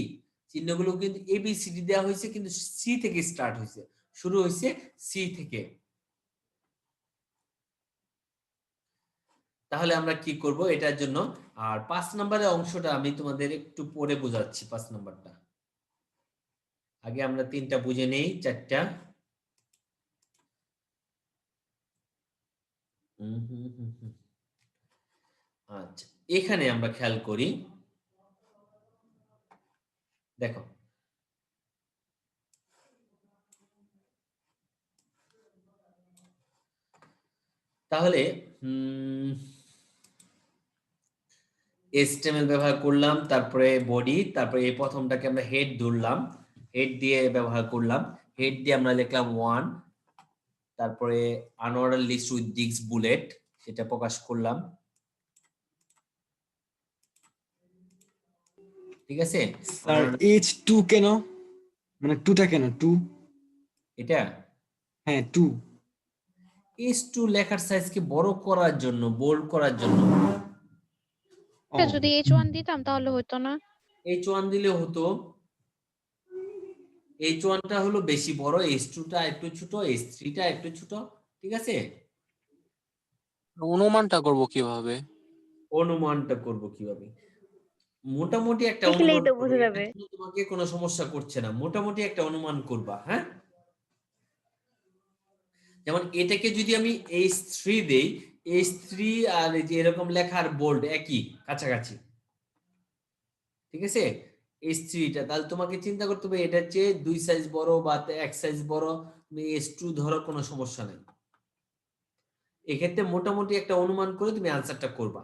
চিহ্নগুলো কিন্তু এ বি সি ডি দেওয়া হয়েছে, কিন্তু সি থেকে স্টার্ট হয়েছে, শুরু হয়েছে সি থেকে। তাহলে আমরা কি করব এটার জন্য? আর 5 নম্বরের অংশটা আমি তোমাদের একটু পরে বোঝাচ্ছি। 5 নম্বরটা আগে আমরা 3টা বুঝে নেই, 4টা। আচ্ছা, এখানে আমরা খেয়াল করি, দেখো তাহলে HTML ব্যবহার করলাম, তারপরে বডি, তারপরে এই প্রথমটাকে আমরা হেড ধরলাম, হেড দিয়ে ব্যবহার করলাম, হেড দিয়ে আমরা লিখলাম 1, তারপরে আনঅর্ডার লিস্ট উইথ ডিক্স বুলেট সেটা প্রকাশ করলাম, ঠিক আছে? স্যার H2 কেন, মানে 2টা কেন 2? এটা হ্যাঁ 2। H2 লেখার সাইজকে বড় করার জন্য, বোল্ড করার জন্য। এটা যদি H1 দিতাম তাহলে হতো না? H1 দিলে হতো। H1 টা হলো বেশি বড়, H2 টা একটু ছোট, H3 টা একটু ছোট, ঠিক আছে? অনুমানটা করব কিভাবে? অনুমানটা করব কিভাবে? মোটামুটি একটা লিখলেই অনুমান তো করো, বোঝা এটা যাবে। কিন্তু তোমাকে কোনো সমস্যা করছে না, মোটামুটি একটা অনুমান করবা। হ্যাঁ, যেমন এটাকে যদি আমি H3 দেই, H3 আর এই যে এরকম লেখার বোল্ড একই, কাছাকাছি, ঠিক আছে? H3 টা, তাহলে তোমাকে চিন্তা করতে হবে এটা চেয়ে 2 সাইজ বড় বা 1 সাইজ বড়, তুমি H2 ধরো, কোনো সমস্যা নেই। এক্ষেত্রে মোটামুটি একটা অনুমান করে তুমি আনসারটা করবা।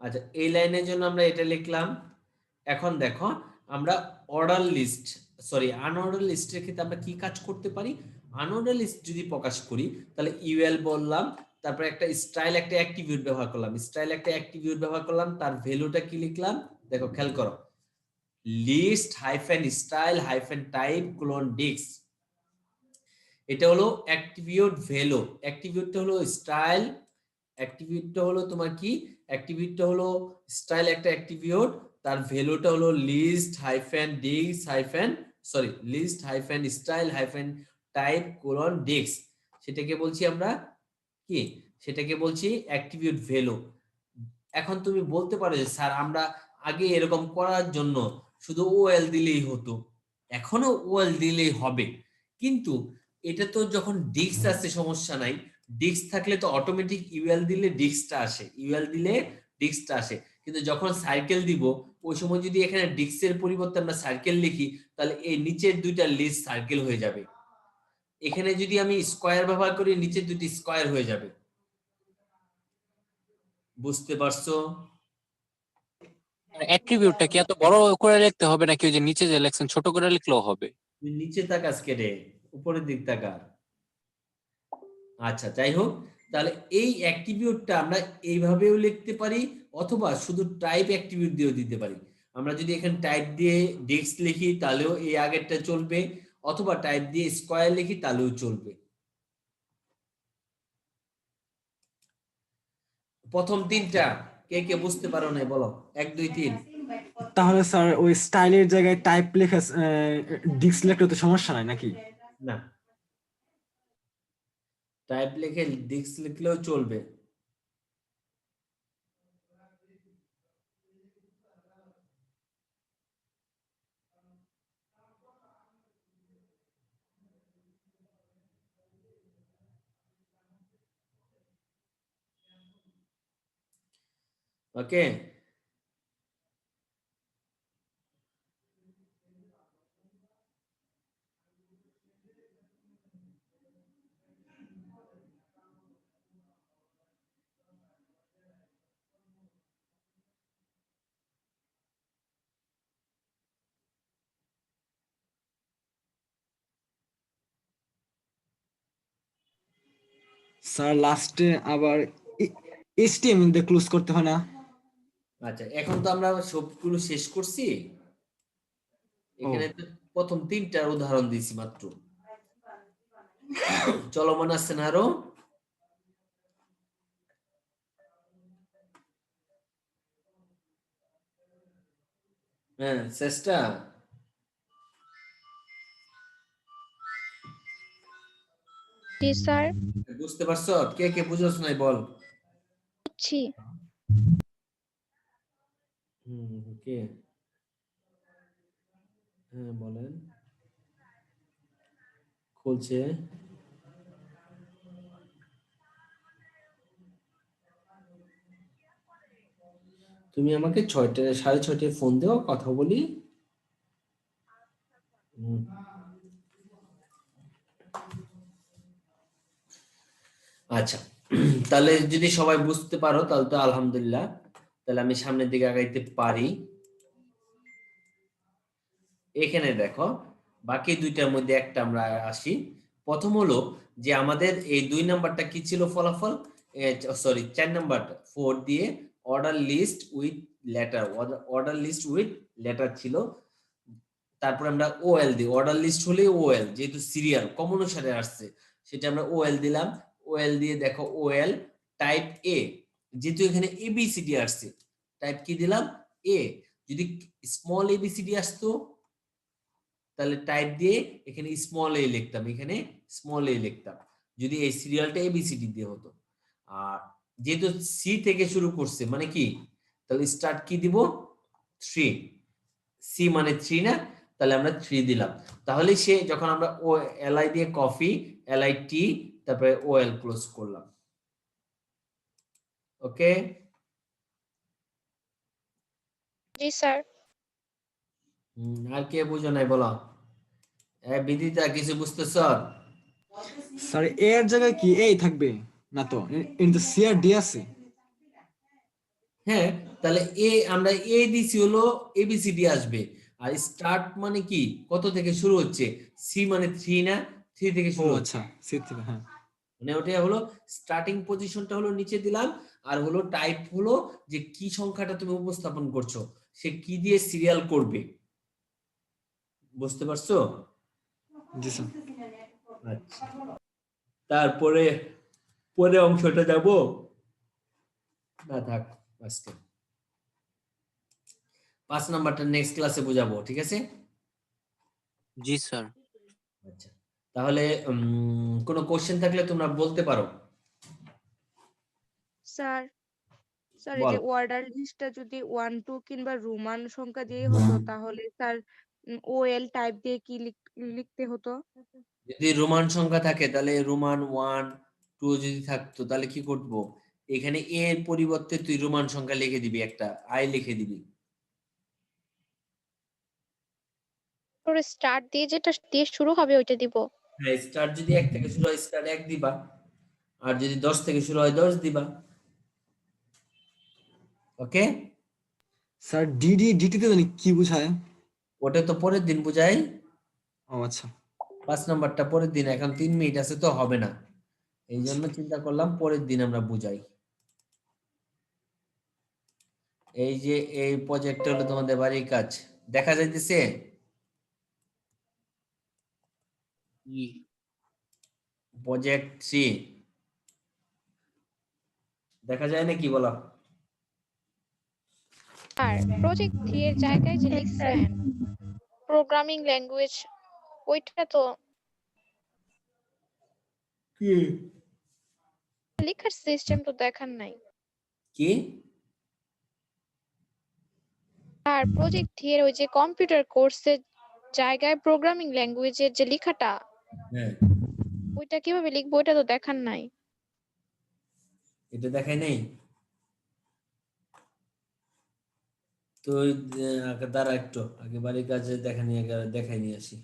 আচ্ছা, এই লাইনের জন্য আমরা এটা লিখলাম। এখন দেখো আমরা অর্ডার লিস্ট, সরি আনঅর্ডার লিস্টের ক্ষেত্রে আমরা কি কাজ করতে পারি? আনঅর্ডার লিস্ট যদি প্রকাশ করি তাহলে ইউএল বললাম, তারপরে একটা স্টাইল একটা অ্যাট্রিবিউট ব্যবহার করলাম, স্টাইল একটা অ্যাট্রিবিউট ব্যবহার করলাম, তার ভ্যালুটা কি লিখলাম দেখো, খেয়াল করো, list hyphen style hyphen type colon ডিক্স। এটা হলো অ্যাট্রিবিউট ভ্যালু, অ্যাট্রিবিউটটা হলো স্টাইল, অ্যাট্রিবিউটটা হলো তোমার কি, অ্যাট্রিবিউটটা হলো স্টাইল একটা অ্যাট্রিবিউট, তার ভ্যালুটা হলো লিস্ট হাইফেন ডিক্স hyphen, sorry list hyphen style hyphen type colon ডিক্স। সেটাকে বলছি আমরা কি, সেটাকে বলছি অ্যাট্রিবিউট ভ্যালু। এখন তুমি বলতে পারো যে স্যার আমরা আগে এরকম করার জন্য শুধু ওএল দিলেই হতো, এখনো ওএল দিলেই হবে, কিন্তু এটা তো যখন ডিস্ক আছে সমস্যা নাই, ডিস্ক থাকলে তো অটোমেটিক ইউএল দিলে ডিস্কটা আসে, ইউএল দিলে ডিস্কটা আসে। কিন্তু যখন সার্কেল দিব ওই সময় যদি এখানে ডিস্কের পরিবর্তে আমরা সার্কেল লিখি তাহলে এই নিচের দুইটা লিস্ট সার্কেল হয়ে যাবে, এখানে যদি আমি স্কয়ার ব্যবহার করি নিচের দুটি স্কয়ার হয়ে যাবে। বুঝতে পারছো? অ্যাট্রিবিউটটা কি এত বড় করে লিখতে হবে নাকি ওই যে নিচে যে লেখছেন ছোট করে লিখলেও হবে? তুই নিচে তাকা আজকে রে, উপরের দিক তাকা। আচ্ছা যাই হোক, তাহলে এই অ্যাট্রিবিউটটা আমরা এইভাবেও লিখতে পারি অথবা শুধু টাইপ অ্যাট্রিবিউট দিয়েও দিতে পারি। আমরা যদি এখানে টাইপ দিয়ে ডিস্ক লিখি তাহলেও এই আগেরটা চলবে, অথবা টাইপ দিয়ে স্কয়ার লিখি তাহলেও চলবে। প্রথম তিনটা কে কে বুঝতে পারো না বলো, 1 2 3। তাহলে স্যার ওই স্টাইলের জায়গায় টাইপ লেখা ডিস্ক লিখলে তো সমস্যা নাই নাকি? না, টাইপ লিখে ডিস্ক লিখলেও চলবে। ওকে, স্যার লাস্টে আবার এইচটিএমএল দিয়ে ক্লোজ করতে হয় না? আচ্ছা এখন তো আমরা সবগুলো শেষ করছি, এখানে তো প্রথম তিনটার উদাহরণ দিয়েছি মাত্র, চলমান আছে না আরো? হ্যাঁ চেষ্টা। জি স্যার, বুঝতে পারছো? কে কে বুঝছ নাই বল। বুঝছি। ওকে, হ্যাঁ বলেন। খুলছে। তুমি আমাকে 6টা 6:30 ফোন দিও, কথা বলি। হুম। আচ্ছা তাহলে যদি সবাই বুঝতে পারো তাহলে তো আলহামদুলিল্লাহ, তাহলে আমি সামনের দিকে আগাইতে পারি। এখানে দেখো বাকি দুইটার মধ্যে একটা আমরা আসি। প্রথম হলো যে আমাদের এই 2 নাম্বারটা কি ছিল ফলাফল, সরি 4 নাম্বারটা 4 দিয়ে order list with letter, order list with letter ছিল। তারপর আমরা ওএল দিই, অর্ডার লিস্ট হলে ওএল, যেহেতু সিরিয়াল কম অনুসারে আসছে সেটা আমরা ওএল দিলাম। ওএল দিয়ে দেখো ওএল টাইপ এ, যেহেতু এখানে এবিসিডি আসছে টাইপ কি দিলাম এ। যদি স্মল এবিসিডি আসতো তাহলে টাইপ দিয়ে এখানে স্মল এ লিখতাম, এখানে স্মল এ লিখতাম, যদি এই সিরিয়ালটা এবিসিডি দিয়ে হতো। আর যেহেতু সি থেকে শুরু করছে মানে কি, তাহলে স্টার্ট কি দিব 3, সি মানে 3 না, তাহলে আমরা 3 দিলাম। তাহলে সে যখন আমরা ও এলআই দিয়ে কফি, এলআই টি, তারপরে ওএল ক্লোজ করলাম। ওকে, জি স্যার। আর কে বুঝো নাই বলো? বিদিতা কিছু বুঝতেছ? স্যার এর জায়গায় কি এই থাকবে না তো? কিন্তু সি আর ডি আছে। হ্যাঁ, তাহলে এ আমরা এ দিছি হলো এবিসিডি আসবে। আর স্টার্ট মানে কি, কত থেকে শুরু হচ্ছে, সি মানে 3 না, 3 থেকে ও শুরু হচ্ছে। আচ্ছা, সি থেকে, হ্যাঁ। মানে ওটা হলো স্টার্টিং পজিশনটা হলো নিচে দিলাম, আর হলো টাইপ হলো যে কি সংখ্যাটা তুমি উপস্থাপন করছো, সে কি দিয়ে সিরিয়াল করবে। বুঝতে পারছো? জি স্যার। আচ্ছা, তারপরে পরে অংশটা যাব না, থাক আজকে 5 নাম্বারটা নেক্সট ক্লাসে বুঝাবো, ঠিক আছে? জি স্যার। আচ্ছা তাহলে কোনো কোশ্চেন থাকলে তোমরা বলতে পারো। স্যার স্যার এই বল। যে অর্ডার লিস্টটা যদি 1 2 কিংবা রোমান সংখ্যা দিয়ে হতো তাহলে স্যার ওএল টাইপ দিয়ে কি লিখতে হতো? যদি রোমান সংখ্যা থাকে তাহলে রোমান 1 2 যদি থাকতো তাহলে কি করবো, এখানে এ এর পরিবর্তে তুই রোমান সংখ্যা লিখে দিবি, একটা আই লিখে দিবি। তোর স্টার্ট দিয়ে যেটা দিয়ে শুরু হবে ওইটা দিব। হ্যাঁ, স্টার যদি 1 থেকে শুরু হয় স্টার 1 দিবা, আর যদি 10 থেকে শুরু হয় 10 দিবা। ওকে, স্যার ডিটি তে জানি কি বোঝায়? ওটা তো পরের দিন বুঝাই, ও আচ্ছা। 5 নাম্বারটা পরের দিন, এখন 3 মিনিট আছে তো হবে না, এই জন্য চিন্তা করলাম পরের দিন আমরা বুঝাই। এই যে এই প্রজেক্ট হলো তোমাদের বাড়ির কাজ, দেখা যাইতেছে? প্রজেক্ট 3 দেখা যায় নাকি বলো? আর প্রজেক্ট 3 এর জায়গায় যে হ্যাঁ স্যার। লিখছেন প্রোগ্রামিং ল্যাঙ্গুয়েজ, ওইটা তো লেখার সিস্টেম তো দেখার নাই। কি? আর প্রজেক্ট 3 এর ওই যে কম্পিউটার কোর্সের জায়গায় প্রোগ্রামিং ল্যাঙ্গুয়েজের যে লেখাটা, হ্যাঁ, ওইটা কিভাবে লিখবো ওইটা তো দেখার নাই। এটা দেখাই নাই তো। দাঁড়া একটু, আগে বাড়ির কাজে দেখাই নিয়ে আসি।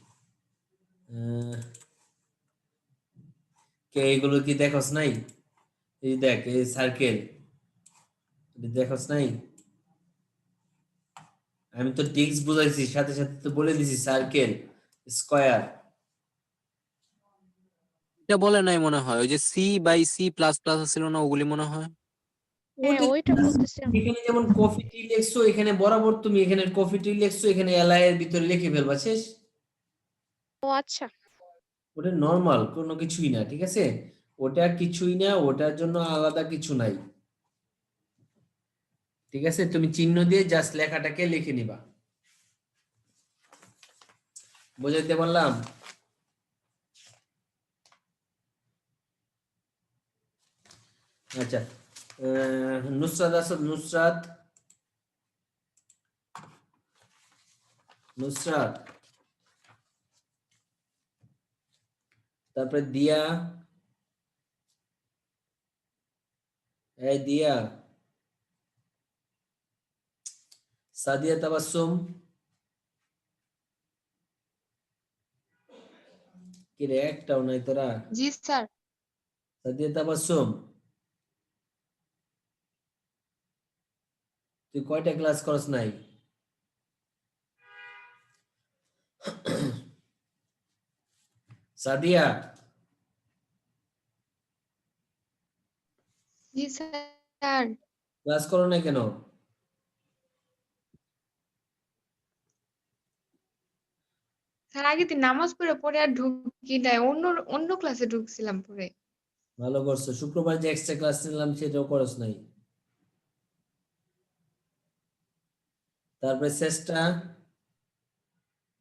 কে এগুলো কি দেখোস নাই? এই দেখ, এই সার্কেল দেখোস নাই? আমি তো টিক্স বুঝাইছি, সাথে সাথে তো বলে দিছি সার্কেল, স্কয়ার। এটা বলে নাই মনে হয়, ওই যে C/C++ ছিল না, ওগুলি মনে হয়। হ্যাঁ ওইটা বলতেছি আমি। এখানে যেমন কফি টি লিখছো, এখানে বরাবর তুমি এখানে কফি টি লিখছো, এখানে এলআই এর ভিতরে লিখে ফেলবা, শেষ। ও আচ্ছা, ওটা নরমাল, কোনো কিছুই না, ঠিক আছে? ওটা কিছুই না, ওটার জন্য আলাদা কিছু নাই, ঠিক আছে? তুমি চিহ্ন দিয়ে জাস্ট লেখাটাকে লিখে নিবা। বুঝাইতে পারলাম? আচ্ছা, নুসরাত আসাদ, নুসরাত, তারপরে দিয়া, এই দিয়া, সাদিয়া তাবাসসুম, কি রে একটাও নাই তোরা? জি স্যার। সাদিয়া তাবাসসুম, তুই কয়টা ক্লাস করস নাই? সাদিয়া, জি স্যার। ক্লাস করো না কেন? স্যার আগের দিন নামাজ পড়ে আর ঢুকি নাই, অন্য ক্লাসে ঢুকছিলাম পরে। ভালো করছো, শুক্রবার যে এক্সট্রা ক্লাস নিলাম সেটাও করস নাই। তারপরে চেষ্টা,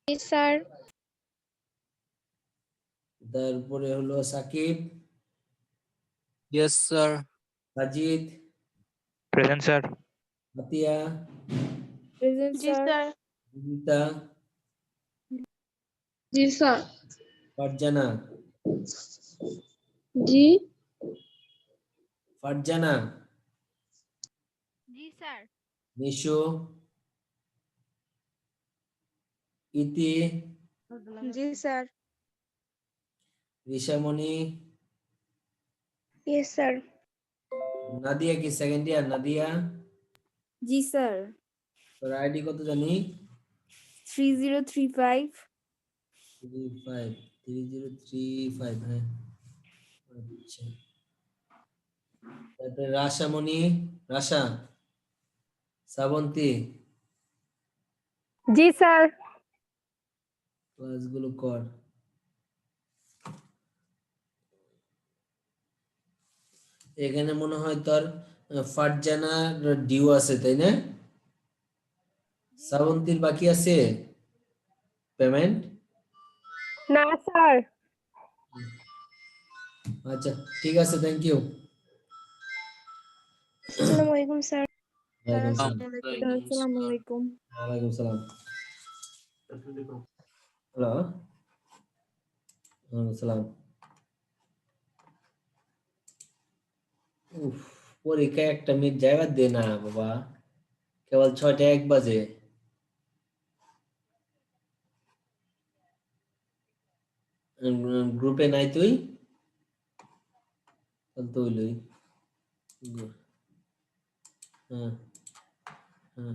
জি স্যার। তারপরে হলো Sakib, yes sir. Sajid, present sir. Atiya, present জি স্যার। স্যার। গীতা, জি স্যার। ফারজানা, জি ফারজানা, জি স্যার। নিশু, ইতি, জি sir. Rishamoni, yes sir. Nadia কি সেকেন্ড ইয়ার? নাদিয়া, জি স্যার। তোর আইডি কত জানি? 3035। 3035, হ্যাঁ। আচ্ছা, তারপরে রাশামণি, রাশা, শ্রাবন্তী, জি স্যার। ক্লাসগুলো কর। এখানে মনে হয় তোর ফারজানা ডিউ আছে, তাই না? শ্রাবন্তীর বাকি আছে পেমেন্ট? না স্যার। আচ্ছা, ঠিক আছে, থ্যাংক ইউ। আসসালামু আলাইকুম স্যার। ওয়ালাইকুম সালাম। আসসালামু আলাইকুম। ওয়ালাইকুম সালাম। হ্যালো, সালাম। উফ, পরীক্ষায় একটা মিনিট যাইবা দে না বাবা, কেবল 6টা 1 বাজে। গ্রুপে নাই তুই? তাহলে তো হইলই। হ্যাঁ হ্যাঁ